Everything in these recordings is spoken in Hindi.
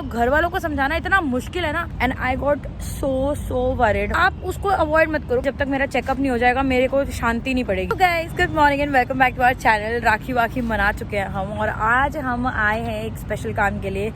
घर वालों को समझाना इतना मुश्किल है ना। And I got so worried. आप उसको अवॉइड मत करो, जब तक मेरा चेकअप नहीं हो जाएगा मेरे को शांति नहीं पड़ेगी। Guys good morning and welcome back to our channel. Rakhi वाखी मना चुके हैं हम और आज हम आए हैं एक स्पेशल काम के लिए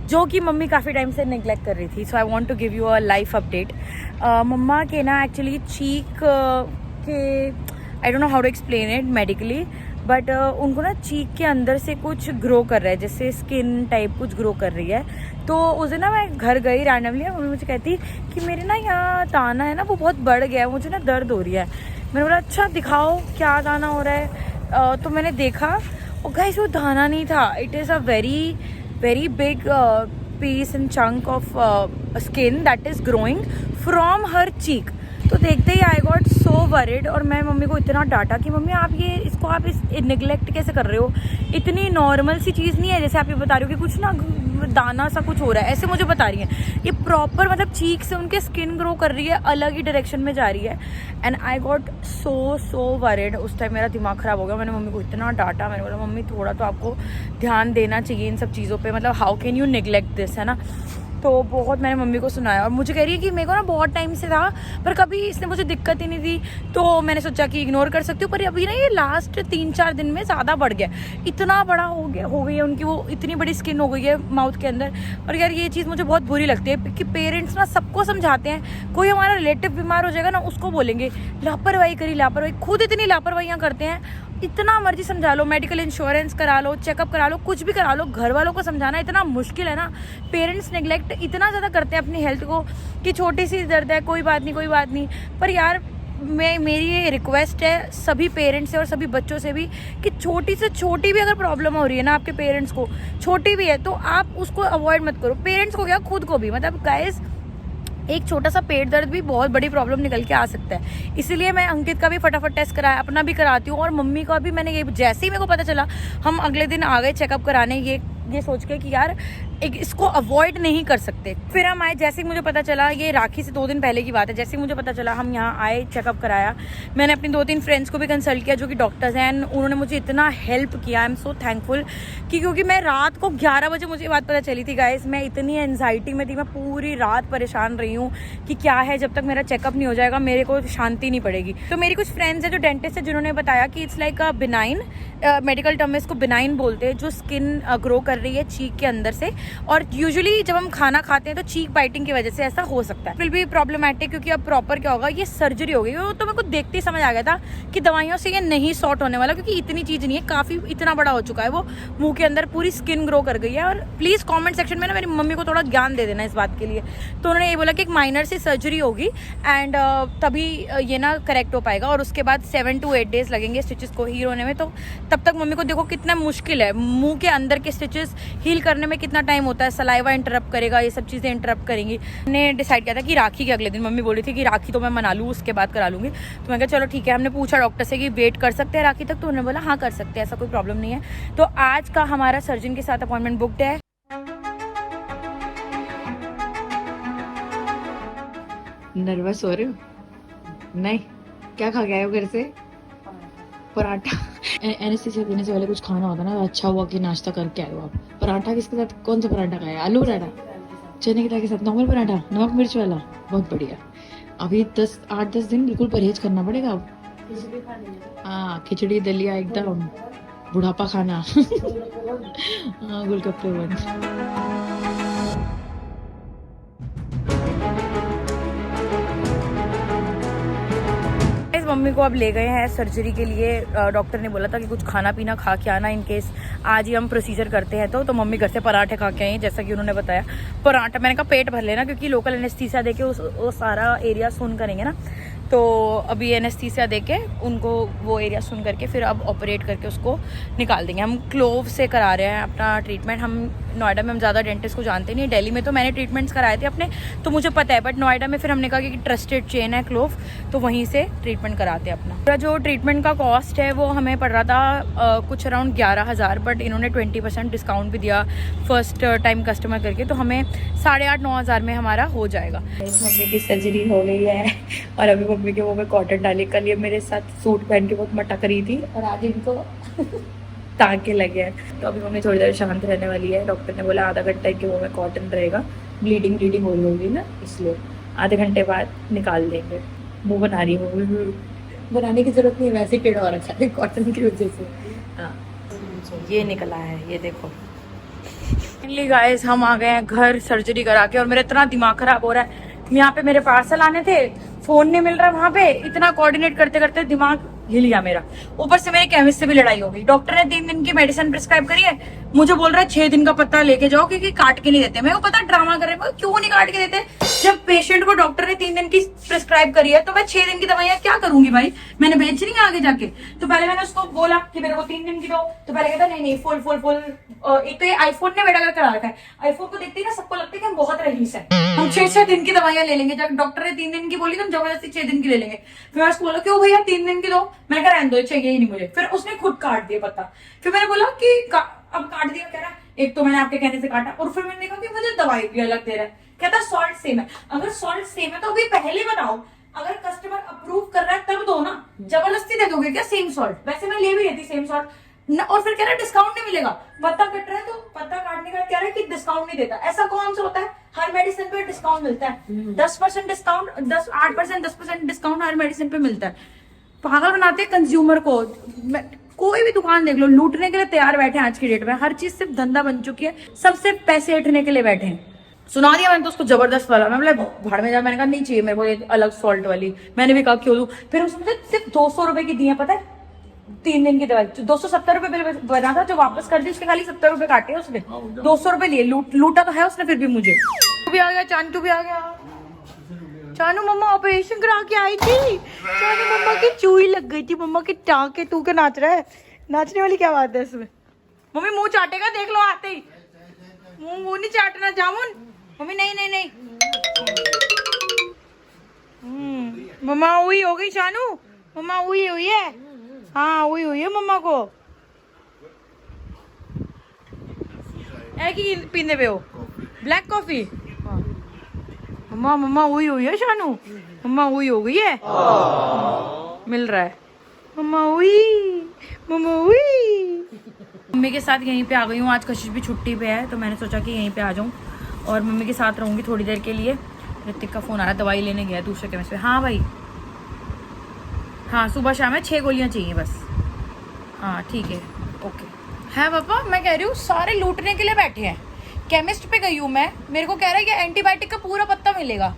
जो कि मम्मी काफ़ी टाइम से नेग्लेक्ट कर रही थी। So I want to give you a life update. Mamma के ना एक्चुअली चीक के I don't know how to explain it medically, but उनको ना चीक के अंदर से कुछ ग्रो कर रहा है, जैसे स्किन टाइप कुछ ग्रो कर रही है। तो उस दिन ना मैं घर गई रैंडमली, मम्मी मुझे कहती कि मेरे ना यहाँ दाना है ना वो बहुत बढ़ गया है, मुझे ना दर्द हो रही है। मैंने बोला अच्छा दिखाओ क्या दाना हो रहा है। तो मैंने देखा और गाइस वो दाना नहीं था, it is a very big piece and chunk of skin that is growing from her cheek। तो देखते ही आई गॉट सो वरिड और मैं मम्मी को इतना डांटा कि मम्मी आप ये इसको आप इस निगलेक्ट कैसे कर रहे हो, इतनी नॉर्मल सी चीज़ नहीं है जैसे आप ये बता रहे हो कि कुछ ना दाना सा कुछ हो रहा है, ऐसे मुझे बता रही है। ये प्रॉपर मतलब चीक से उनके स्किन ग्रो कर रही है, अलग ही डायरेक्शन में जा रही है। And I got so worried. उस टाइम मेरा दिमाग ख़राब हो गया, मैंने मम्मी को इतना डांटा। मैंने बोला मम्मी थोड़ा तो आपको ध्यान देना चाहिए इन सब चीज़ों पर, मतलब how can you neglect this, है ना। तो बहुत मैंने मम्मी को सुनाया और मुझे कह रही है कि मेरे को ना बहुत टाइम से था पर कभी इसने मुझे दिक्कत ही नहीं दी, तो मैंने सोचा कि इग्नोर कर सकती हूँ। पर अभी ना ये लास्ट 3-4 दिन में ज़्यादा बढ़ गया, इतना बड़ा हो गई है उनकी, वो इतनी बड़ी स्किन हो गई है माउथ के अंदर। और यार ये चीज़ मुझे बहुत बुरी लगती है कि पेरेंट्स ना सबको समझाते हैं, कोई हमारा रिलेटिव बीमार हो जाएगा ना उसको बोलेंगे लापरवाही करी लापरवाही, खुद इतनी लापरवाहियाँ करते हैं। इतना मर्जी समझा लो, मेडिकल इंश्योरेंस करा लो, चेकअप करा लो, कुछ भी करा लो, घर वालों को समझाना इतना मुश्किल है ना। पेरेंट्स नेग्लेक्ट इतना ज़्यादा करते हैं अपनी हेल्थ को कि छोटी सी दर्द है कोई बात नहीं। पर यार मेरी ये रिक्वेस्ट है सभी पेरेंट्स से और सभी बच्चों से भी कि छोटी से छोटी भी अगर प्रॉब्लम हो रही है ना आपके पेरेंट्स को, छोटी भी है तो आप उसको अवॉइड मत करो। पेरेंट्स को क्या खुद को भी, मतलब गाइस एक छोटा सा पेट दर्द भी बहुत बड़ी प्रॉब्लम निकल के आ सकता है। इसीलिए मैं अंकित का भी फटाफट टेस्ट कराया, अपना भी कराती हूँ और मम्मी का भी मैंने ये जैसे ही मेरे को पता चला हम अगले दिन आ गए चेकअप कराने, ये सोच के कि यार इसको अवॉइड नहीं कर सकते। फिर हम आए, जैसे ही मुझे पता चला, ये राखी से 2 दिन पहले की बात है, जैसे ही मुझे पता चला हम यहाँ आए चेकअप कराया। मैंने अपनी 2-3 फ्रेंड्स को भी कंसल्ट किया जो कि डॉक्टर्स हैं, उन्होंने मुझे इतना हेल्प किया। आई एम सो थैंकफुल क्योंकि मैं रात को 11 बजे मुझे ये बात पता चली थी गाइस। मैं इतनी एनजाइटी में थी, मैं पूरी रात परेशान रही हूँ कि क्या है, जब तक मेरा चेकअप नहीं हो जाएगा मेरे को शांति नहीं पड़ेगी। तो मेरी कुछ फ्रेंड्स है जो डेंटिस्ट है, जिन्होंने बताया कि it's like a benign, medical term में इसको बिनाइन बोलते हैं, जो स्किन ग्रो कर रही है चीक के अंदर से। और यूजुअली जब हम खाना खाते हैं तो चीक बाइटिंग की वजह से ऐसा हो सकता है। फिर भी प्रॉब्लमैटिक, क्योंकि अब प्रॉपर क्या होगा, ये सर्जरी हो गई। तो मेरे को देखते ही समझ आ गया था कि दवाइयों से ये नहीं सॉर्ट होने वाला, क्योंकि इतनी चीज़ नहीं है, काफ़ी इतना बड़ा हो चुका है, वो मुंह के अंदर पूरी स्किन ग्रो कर गई है। और प्लीज़ कॉमेंट सेक्शन में ना मेरी मम्मी को थोड़ा ज्ञान दे देना इस बात के लिए। तो उन्होंने ये बोला कि एक माइनर सी सर्जरी होगी एंड तभी ये ना करेक्ट हो पाएगा, और उसके बाद 7 to 8 days लगेंगे स्टिचेस को हील होने में। तो तब तक मम्मी को देखो कितना मुश्किल है, मुंह के अंदर के स्टिचेस हील करने में कितना टाइम होता है, सलाइवा इंटरप्ट करेगा, ये सब चीज़ें इंटरप्ट करेंगी। मैंने डिसाइड किया था कि राखी के अगले दिन, मम्मी बोली थी कि राखी तो मैं मना लूँ उसके बाद करा लूँगी। तो मैं कहा चलो ठीक है। हमने पूछा डॉक्टर से कि वेट कर सकते हैं राखी तक, तो उन्होंने बोला हाँ कर सकते हैं, ऐसा कोई प्रॉब्लम नहीं है। तो आज का हमारा सर्जन के साथ अपॉइंटमेंट बुकड है। नर्वस हो रहे हो? नहीं, क्या खा के आए हो घर से? पराठा। एनेस्थीसिया देने से पहले कुछ खाना होता ना, अच्छा हुआ कि नाश्ता करके आए हो आप। पराठा किसके साथ, कौन सा पराठा खाया? आलू पराठा, चने की दाल के साथ नॉर्मल पराठा, नमक मिर्च वाला, बहुत बढ़िया। अभी 8-10 दिन बिल्कुल परहेज करना पड़ेगा अब। हाँ, खिचड़ी दलिया एकदम बुढ़ापा खाना। हाँ, गोलगप्पे बंद। मम्मी को अब ले गए हैं सर्जरी के लिए। डॉक्टर ने बोला था कि कुछ खाना पीना खा के आना, इन केस आज ही हम प्रोसीजर करते हैं। तो मम्मी घर से पराठे खा के आई, जैसा कि उन्होंने बताया। पराठा, मैंने कहा पेट भर लेना, क्योंकि लोकल एनेस्थीसिया देके वो सारा एरिया सुन करेंगे ना। तो अभी एनेस्थीसिया देके उनको वो एरिया सुन करके फिर अब ऑपरेट करके उसको निकाल देंगे। हम क्लोव से करा रहे हैं अपना ट्रीटमेंट। हम नोएडा में हम ज़्यादा डेंटिस्ट को जानते नहीं, दिल्ली में तो मैंने ट्रीटमेंट्स कराए थे अपने, तो मुझे पता है। बट नोएडा में फिर हमने कहा कि ट्रस्टेड चेन है क्लोव, तो वहीं से ट्रीटमेंट कराते हैं अपना। पूरा जो ट्रीटमेंट का कॉस्ट है वो हमें पड़ रहा था कुछ अराउंड 11,000, बट इन्होंने 20% डिस्काउंट भी दिया फर्स्ट टाइम कस्टमर करके, तो हमें 8,500-9,000 में हमारा हो जाएगा। मम्मी की सर्जरी हो गई है और अभी मम्मी के मुँह में कॉटन डाली। कल ये मेरे साथ सूट पहन के बहुत मटक रही थी और आज इनको टाँके लगे हैं। तो अभी मम्मी थोड़ी देर शांत रहने वाली है। डॉक्टर ने बोला आधा घंटा के मुँह में कॉटन रहेगा, ब्लीडिंग हो रही होगी ना, इसलिए आधे घंटे बाद निकाल देंगे। मुँह बना रही है मम्मी, बनाने की जरूरत नहीं, वैसे टेढ़ा हो रखा है कॉटन की वजह से। हाँ ये निकला है, ये देखो। फाइनली गाइस हम आ गए हैं घर सर्जरी करा के, और मेरा इतना दिमाग खराब हो रहा है। यहाँ पे मेरे पार्सल आने थे, फोन नहीं मिल रहा वहां पे, इतना कोऑर्डिनेट करते करते दिमाग हिल गया मेरा। ऊपर से मेरे केमिस्ट से भी लड़ाई हो गई। डॉक्टर ने 3 दिन की मेडिसिन प्रिस्क्राइब करी है, मुझे बोल रहा है 6 दिन का पत्ता लेके जाओ क्योंकि काट के नहीं देते। मेरे को पता ड्रामा कर रहे हैं, क्यों नहीं काट के देते? जब पेशेंट को डॉक्टर ने 3 दिन की प्रिस्क्राइब करी है तो मैं 6 दिन की दवाइयां क्या करूंगी भाई? मैंने बेच नहीं आगे जाके। तो पहले मैंने उसको बोला कि मेरे को 3 दिन की दो, तो पहले कहता नहीं फुल। एक तो ये आईफोन ने बेड़ा करा रखा है, आईफोन को देखते ही ना सबको लगता है कि हम बहुत रईस है, हम 6 दिन की दवाइयां ले लेंगे। जब डॉक्टर ने 3 दिन की बोली तो हम जबरदस्ती 6 दिन की ले लेंगे। फिर मैं उसको बोला क्यों भैया 3 दिन की दो? मैं कह रहने दो, चाहिए ही नहीं मुझे। फिर उसने खुद काट दिया पत्ता। फिर मैंने बोला कि अब काट दिया, कह रहा एक तो मैंने आपके कहने से काटा, और फिर मैंने देखा कि मुझे दवाई भी अलग दे रहा है। कहता सॉल्ट सेम है। अगर सॉल्ट सेम है तो अभी पहले बताओ, अगर कस्टमर अप्रूव कर रहा है तब दो ना, जबरदस्ती दे दोगे क्या सेम सॉल्ट? वैसे मैं ले भी रही थी सेम सॉल्ट न, और फिर कह रहा है डिस्काउंट नहीं मिलेगा। पत्ता कट रहा है तो पत्ता काटने का कह रहा है कि डिस्काउंट नहीं देता। ऐसा कौन सा होता है? हर मेडिसिन पे डिस्काउंट मिलता है, 10% डिस्काउंट, 8% 10% डिस्काउंट हर मेडिसिन पे मिलता है। पागल बनाते हैं कंज्यूमर को। कोई भी दुकान देख लो, लूटने के लिए तैयार बैठे हैं आज की डेट में। हर चीज सिर्फ धंधा बन चुकी है, सब सिर्फ पैसे ऐंठने के लिए बैठे हैं। सुना दिया मैंने तो उसको जबरदस्त वाला। मैं बोला भाड़ में जा, मैंने कहा नहीं चाहिए मेरे को ये अलग सॉल्ट वाली। मैंने भी कहा क्यों लूं? फिर उसने मुझे सिर्फ 200 रुपए की दी है, पता है 3 दिन की दवाई। 270 रुपए बिल बना था, जो वापस कर दी उसके खाली 70 रुपए काटे उसने, 200 रुपए लिए। लूटा तो है उसने फिर भी मुझे। तू भी आ गया, चांटू भी आ गया। चानू मम्मा ऑपरेशन करा के आई थी, चानू मम्मा की चूई लग गई थी, मम्मा की टांग। तू क्या नाच रहा है? नाचने वाली क्या बात है इसमें? मम्मी मुंह चाटेगा, देख लो आते ही। मुंह नहीं चाटना जामुन। मम्मी नहीं। मम्मा हुई हो गई चानू, मम्मा हुई है। हाँ हुई है मम्मा को। है कि पीने पे हो ब्लैक कॉफी? मम्मा हुई है शानू, मम्मा हुई हो गई है, मिल रहा है। मम्मा हुई। मम्मी के साथ यहीं पे आ गई हूँ। आज कशिश भी छुट्टी पे है तो मैंने सोचा कि यहीं पे आ जाऊँ और मम्मी के साथ रहूंगी थोड़ी देर के लिए। ऋतिक का फोन आ रहा है, दवाई लेने गया दूसरे केमिस्ट पे। हाँ भाई, हाँ सुबह शाम है, 6 गोलियां चाहिए बस। हाँ ठीक है, ओके। है पापा, मैं कह रही हूँ सारे लूटने के लिए बैठे हैं। केमिस्ट पे गई हूँ मैं, मेरे को कह रहा है कि एंटीबायोटिक का पूरा पत्ता मिलेगा।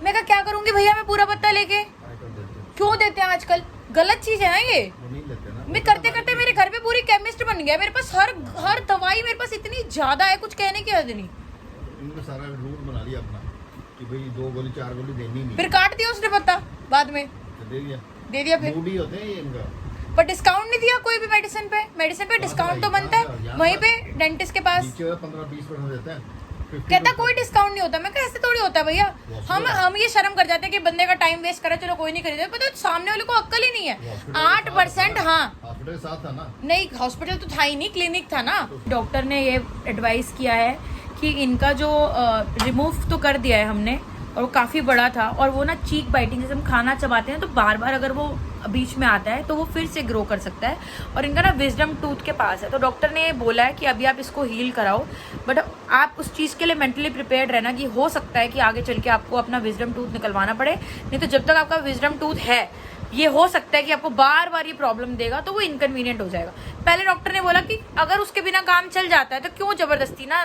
मैं कहा क्या करूंगी भैया मैं पूरा पत्ता लेके? क्यों देते हैं आजकल? गलत चीज है ना ये। मैं करते करते मेरे घर पे पूरी केमिस्ट बन गया। मेरे पास हर दवाई मेरे पास इतनी ज्यादा है, कुछ कहने की हद नहीं। इन्होंने सारा रूल बना लिया अपना कि भाई 2 गोली 4 गोली देनी नहीं। फिर काट दिया उसने पत्ता बाद में, तो दे दिया फिर। मूड ही होते हैं ये इनका। पर डिस्काउंट नहीं दिया कोई भी मेडिसिन पे डिस्काउंट तो बनता है वहीं पे डेंटिस्ट के पास। 15-20% देते हैं। कहता कोई डिस्काउंट नहीं होता। मैं कहा ऐसे थोड़ी होता है भैया। हम ये शर्म कर जाते हैं कि बंदे का टाइम वेस्ट करा, चलो कोई नहीं खरीदे। पता सामने वाले को अक्ल ही नहीं है। 8% हाँ हॉस्पिटल साथ था ना? नहीं, हॉस्पिटल तो था ही नहीं, क्लिनिक था ना। डॉक्टर ने ये एडवाइस किया है कि इनका जो रिमूव तो कर दिया है हमने, और वो काफ़ी बड़ा था, और वो ना चीक बाइटिंग, जैसे हम खाना चबाते हैं तो बार बार अगर वो बीच में आता है तो वो फिर से ग्रो कर सकता है, और इनका ना विजडम टूथ के पास है। तो डॉक्टर ने बोला है कि अभी आप इसको हील कराओ, बट आप उस चीज़ के लिए मेंटली प्रिपेयर्ड रहना कि हो सकता है कि आगे चल के आपको अपना विजडम टूथ निकलवाना पड़े। नहीं तो जब तक आपका विजडम टूथ है, ये हो सकता है कि आपको बार बार ये प्रॉब्लम देगा, तो वो इनकन्वीनियंट हो जाएगा। पहले डॉक्टर ने बोला कि अगर उसके बिना काम चल जाता है तो क्यों जबरदस्ती ना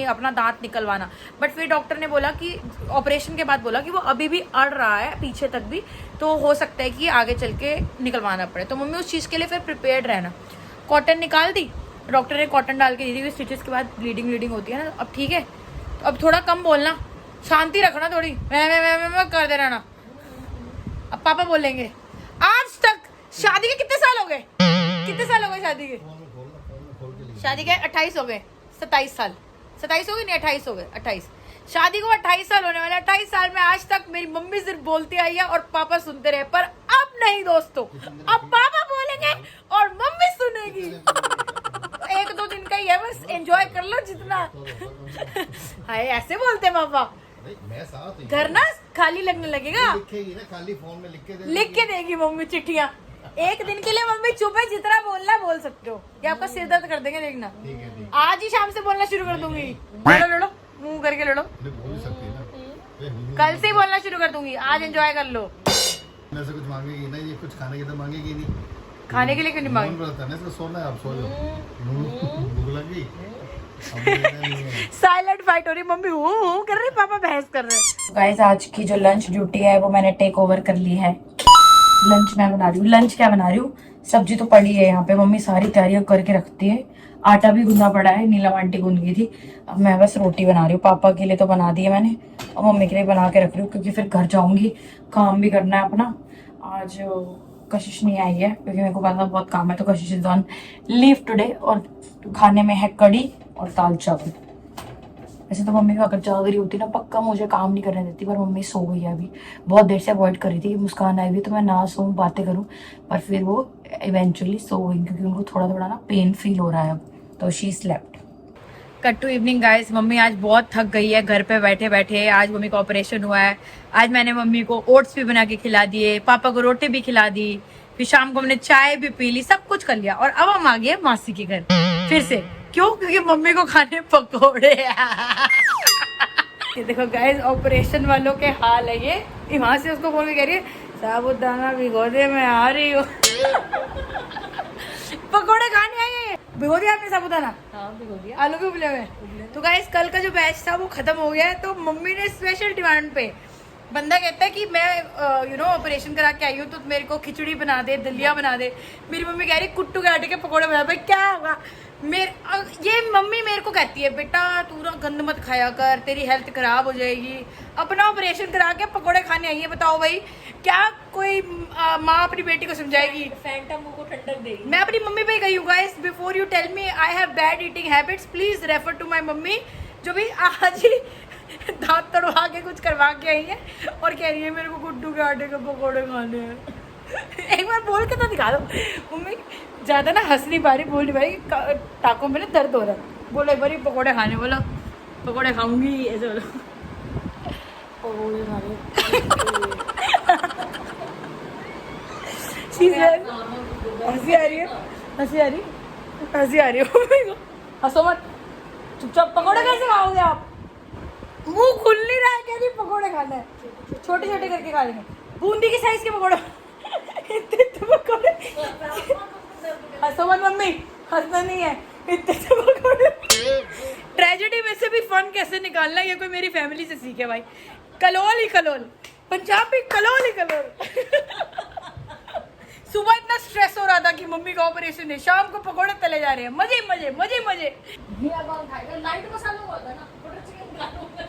अपना दांत निकलवाना। बट फिर डॉक्टर ने बोला कि ऑपरेशन के बाद बोला कि वो अभी भी अड़ रहा है पीछे तक भी, तो हो सकता है कि आगे चल के निकलवाना पड़े। तो मम्मी उस चीज़ के लिए फिर प्रिपेयर्ड रहना। कॉटन निकाल दी डॉक्टर ने, कॉटन डाल के दी थी। स्टिचेस के बाद ब्लीडिंग होती है ना, अब ठीक है। अब थोड़ा कम बोलना, शांति रखना थोड़ी, मैं कर दे रहना। अब पापा बोलेंगे। आज तक शादी के कितने साल हो गए? शादी के? शादी के 28 हो गए, 27 साल। 27 हो गए नहीं, 28 हो गए, 28। शादी को 28 साल होने वाले। 28 साल में आज तक मेरी मम्मी सिर्फ बोलती आई है और पापा सुनते रहे, पर अब नहीं दोस्तों, अब पापा बोलेंगे और मम्मी सुनेगी। 1-2 दिन का ही है, बस एंजॉय कर लो जितना। हाय ऐसे बोलते पापा। मैं साथ घर ना खाली लगने लगेगा। लिखेगी ना, खाली फोन में लिख के देगी मम्मी चिट्ठियाँ। एक दिन के लिए मम्मी चुप है, जितना बोलना है बोल सकते हो, ये आपका सिर दर्द कर देंगे देखना। ठीक है ठीक आज ही शाम से बोलना शुरू कर दूंगी। लड़ो लड़ो, मुंह करके लड़ो, है, बोल सकती है ना। कल से ही बोलना शुरू कर दूंगी, आज एंजॉय कर लो। मैं से कुछ मांगेगी नहीं, ये कुछ खाने की तो मांगेगी नहीं। खाने के लिए क्यों नहीं मन मांगी? रहता है ना, इसको सोना है, आप सो जाओ। भूख लगी अब देना नहीं है। साइलेंट फाइट हो रही, मम्मी हूँ कर रही, पापा बहस कर रहे हैं। गाइस आज की जो लंच ड्यूटी है वो मैंने टेक ओवर कर ली है। लंच मैं बना रही हूँ। लंच क्या बना रही हूँ, सब्जी तो पड़ी है यहाँ पे, मम्मी सारी तैयारियां करके रखती है। आटा भी गूंदा पड़ा है, नीलम आंटी गूंद गई थी। अब मैं बस रोटी बना रही हूँ, पापा के लिए तो बना दी है मैंने और मम्मी के लिए बना के रख रही हूँ, क्योंकि फिर घर जाऊंगी, काम भी करना है अपना। आज कशिश नहीं आई है क्योंकि मेरे को पता बहुत काम है, तो कशिश इज ऑन लीव टुडे। और खाने में है कड़ी और दाल चावल। वैसे तो मम्मी को अगर जाग रही होती ना पक्का मुझे काम नहीं करने देती, पर मम्मी सो गई है अभी। बहुत देर से अवॉइड कर रही थी कि मुस्कान आई हुई तो मैं ना सोऊं, बातें करूं, पर फिर वो इवेंचुअली सो गई क्योंकि उनको थोड़ा थोड़ा ना पेन फील हो रहा है अब, तो she slept. Cut to evening guys, mummy आज बहुत थक गई है घर पे बैठे बैठे। आज मम्मी का ऑपरेशन हुआ है। आज मैंने मम्मी को ओट्स भी बना के खिला दिए, पापा को रोटी भी खिला दी, फिर शाम को हमने चाय भी पी ली, सब कुछ कर लिया। और अब हम आ गए मासी के घर फिर से। क्यों? क्योंकि मम्मी को खाने पकोड़े। ये देखो गाइस ऑपरेशन वालों के हाल है ये। वहां से उसको बोल के कह रही है साबुदाना भिगो दे, मैं आ रही हूँ। पकोड़े खाने आई है। भिगो दिया आपने साबुदाना? हाँ भिगो दिया। आलू भी उबले हुए। तो गाइस कल का जो बैच था वो खत्म हो गया है, तो मम्मी ने स्पेशल डिमांड पे, बंदा कहता है कि मैं ऑपरेशन करा के आई हूँ तो मेरे को खिचड़ी बना दे, दलिया बना दे। मेरी मम्मी कह रही कुट्टू के आटे के पकोड़े बना। भाई क्या होगा? ये मम्मी मेरे को कहती है बेटा तू ना गंद मत खाया कर, तेरी हेल्थ खराब हो जाएगी। अपना ऑपरेशन करा के पकोड़े खाने आई है। बताओ भाई क्या कोई माँ अपनी बेटी को समझाएगी? फैंटा मुंह को ठंडक देगी। मैं अपनी मम्मी पे गई हूँ guys. Before you tell me I have bad eating habits, please refer to my mummy, जो भी आज ही दांत तड़वा के कुछ करवा के आई है और कह रही है मेरे को गुड्डू के आटे के पकोड़े खाने हैं। एक बार बोल के तो दिखा दो। मम्मी ज्यादा ना हंस नहीं पा रही, बोल नहीं पा रही, टाकों में ना दर्द हो रहा है। बोलो एक बार पकोड़े खाने, बोलो पकोड़े खाऊंगी, ऐसे बोलो पकोड़े खाने। हंसी आ रही है, हंसी आ रही, हंसी आ रही है। हंसो मत, चुपचाप। पकोड़े कैसे खाओगे आप? मुंह खुल नहीं रहा है, कह रही पकोड़े खाना है, छोटे छोटे करके खा लेंगे, बूंदी की साइज के पकोड़े। इतने पकोड़े। हंसो मत मम्मी, हंसना नहीं है, इतने पकोड़े। ट्रेजेडी में से भी फन कैसे निकालना, ये कोई मेरी फैमिली से सीखे भाई। कलोल ही कलोल, पंजाबी कलोल ही कलोल। सुबह इतना स्ट्रेस हो रहा था कि मम्मी का ऑपरेशन है, शाम को पकोड़े तले जा रहे हैं, मजे मजे मजे मजे।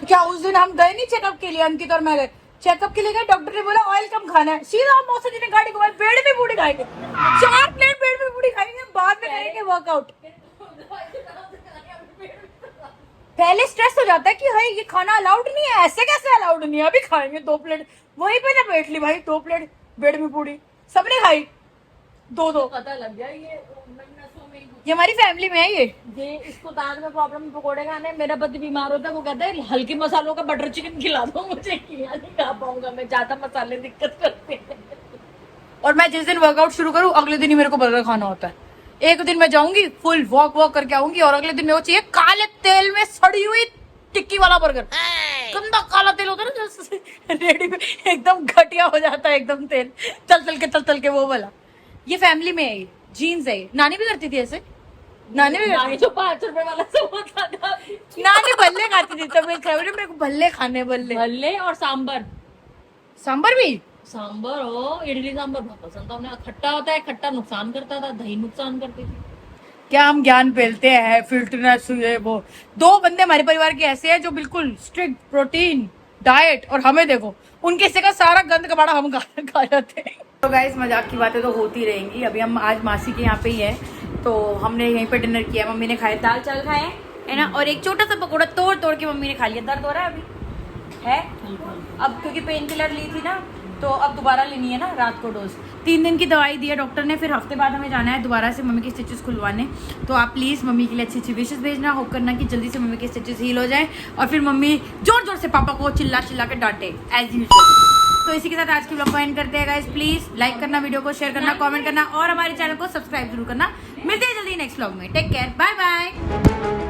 क्या उस दिन हम गए नहीं चेकअप के लिए, अंकित और मैं गए चेकअप के लिए गए, डॉक्टर ने बोला ऑयल कम खाना है, सीधा हम मौसा जी ने गाड़ी घुमाई, पेड़ में पूरी खाएंगे, 4 प्लेट पेड़ में पूरी खाएंगे, बाद में करेंगे वर्कआउट। पहले स्ट्रेस हो जाता है कि भाई ये खाना अलाउड नहीं है, ऐसे कैसे अलाउड नहीं है, अभी खाएंगे 2 प्लेट, वहीं पे ना बैठ ली भाई, 2 प्लेट बेड में पूरी सबने खाई, 2-2। पता लग गया ये हमारी फैमिली में है ये इसको दांत में प्रॉब्लम, पकोड़े खाने। मेरा पति बीमार होता है, वो कहता है हल्के मसालों का बटर चिकन खिला दो मुझे, खिला नहीं खा पाऊंगा मैं, ज्यादा मसाले दिक्कत करते हैं। और मैं जिस दिन वर्कआउट शुरू करूँ अगले दिन ही मेरे को बर्गर खाना होता है। एक दिन मैं जाऊंगी फुल वॉक करके आऊंगी और अगले दिन मेरे को चाहिए काले तेल में सड़ी हुई टिक्की वाला बर्गर। गंदा काला तेल होता है ना जो रेडी में एकदम घटिया हो जाता है, एकदम तेल तल के वो वाला। ये फैमिली में है, ये जीन्स है। नानी भी करती थी ऐसे, नानी भी करती थी। जो 5 रुपए वाला सब होता था, नानी भल्ले खाती थी, तब मेरे को भल्ले खाने, भल्ले और सांबर भी। सांबर हो, इडली सांबर बहुत पसंद था उन्हें। खट्टा होता है, खट्टा नुकसान करता था, दही नुकसान करती थी। क्या हम ज्ञान फैलते हैं, फिल्टरनेस हुए वो। 2 बंदे हमारे परिवार के ऐसे हैं जो बिल्कुल स्ट्रिक्ट प्रोटीन डाइट, और हमें देखो उनके हिस्से का सारा गंद कबाड़ा हम खा जाते हैं। तो गाइस मजाक की बातें तो होती रहेंगी। अभी हम आज मासी के यहाँ पे ही है, तो हमने यहीं पे डिनर किया। मम्मी ने खाए दाल चावल खाए है ना, और एक छोटा सा पकौड़ा तोड़ के मम्मी ने खा लिया। दर्द हो रहा है अभी है, अब क्योंकि पेन किलर ली थी ना, तो अब दोबारा लेनी है ना रात को डोज। 3 दिन की दवाई दी है डॉक्टर ने, फिर हफ्ते बाद हमें जाना है दोबारा से मम्मी की स्टिचेस खुलवाने। तो आप प्लीज़ मम्मी के लिए अच्छी अच्छी विशेष भेजना, होप करना कि जल्दी से मम्मी की स्टिचेस हील हो जाए और फिर मम्मी जोर जोर से पापा को चिल्ला के डांटे एज यूजुअल। तो तो इसी के साथ आज की व्लॉग को एंड करते हैं गाइस। प्लीज लाइक करना, वीडियो को शेयर करना, कमेंट करना और हमारे चैनल को सब्सक्राइब जरूर करना। मिलते हैं जल्दी नेक्स्ट व्लॉग में। Take care, bye bye.